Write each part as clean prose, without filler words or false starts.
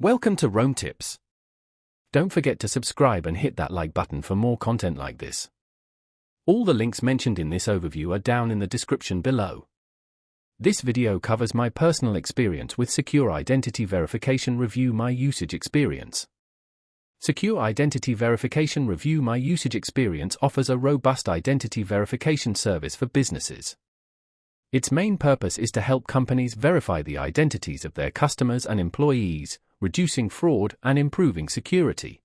Welcome to Rome Tips. Don't forget to subscribe and hit that like button for more content like this. All the links mentioned in this overview are down in the description below. This video covers my personal experience with Secure Identity Verification. Review my usage experience. Secure Identity Verification. Review my usage experience offers a robust identity verification service for businesses. Its main purpose is to help companies verify the identities of their customers and employees, reducing fraud and improving security.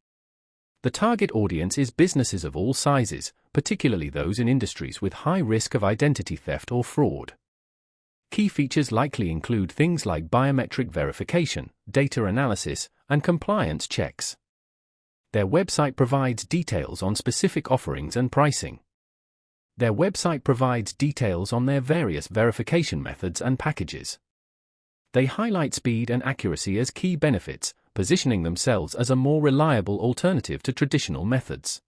The target audience is businesses of all sizes, particularly those in industries with high risk of identity theft or fraud. Key features likely include things like biometric verification, data analysis, and compliance checks. Their website provides details on specific offerings and pricing. Their website provides details on their various verification methods and packages. They highlight speed and accuracy as key benefits, positioning themselves as a more reliable alternative to traditional methods.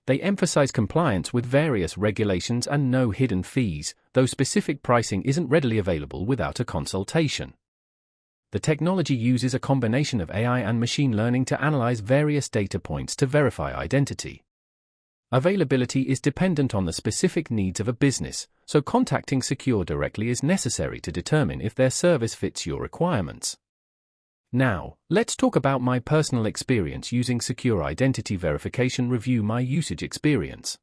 They emphasize compliance with various regulations and no hidden fees, though specific pricing isn't readily available without a consultation. The technology uses a combination of AI and machine learning to analyze various data points to verify identity. Availability is dependent on the specific needs of a business, so contacting Socure directly is necessary to determine if their service fits your requirements. Now, let's talk about my personal experience using Secure Identity Verification. Review my usage experience.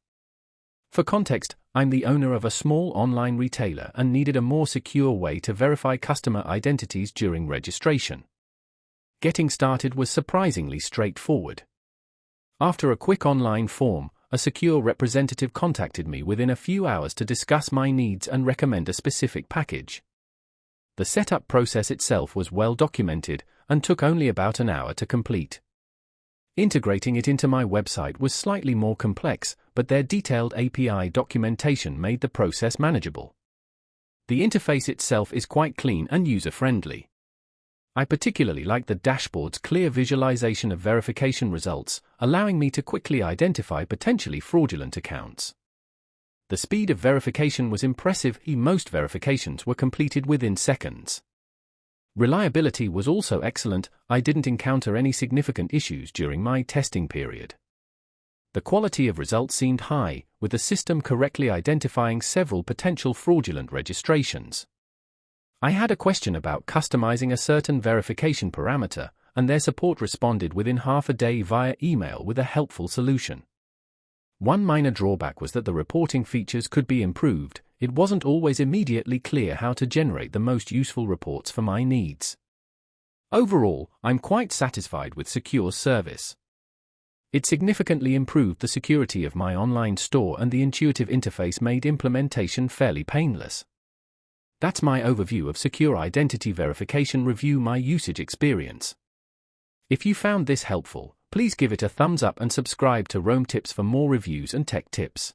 For context, I'm the owner of a small online retailer and needed a more secure way to verify customer identities during registration. Getting started was surprisingly straightforward. After a quick online form, a Socure representative contacted me within a few hours to discuss my needs and recommend a specific package. The setup process itself was well documented and took only about an hour to complete. Integrating it into my website was slightly more complex, but their detailed API documentation made the process manageable. The interface itself is quite clean and user-friendly. I particularly like the dashboard's clear visualization of verification results, allowing me to quickly identify potentially fraudulent accounts. The speed of verification was impressive. Most verifications were completed within seconds. Reliability was also excellent. I didn't encounter any significant issues during my testing period. The quality of results seemed high, with the system correctly identifying several potential fraudulent registrations. I had a question about customizing a certain verification parameter, and their support responded within half a day via email with a helpful solution. One minor drawback was that the reporting features could be improved. It wasn't always immediately clear how to generate the most useful reports for my needs. Overall, I'm quite satisfied with Socure's service. It significantly improved the security of my online store, and the intuitive interface made implementation fairly painless. That's my overview of Secure Identity Verification. Review my usage experience. If you found this helpful, please give it a thumbs up and subscribe to Rome Tips for more reviews and tech tips.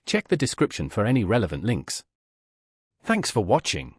Check the description for any relevant links. Thanks for watching.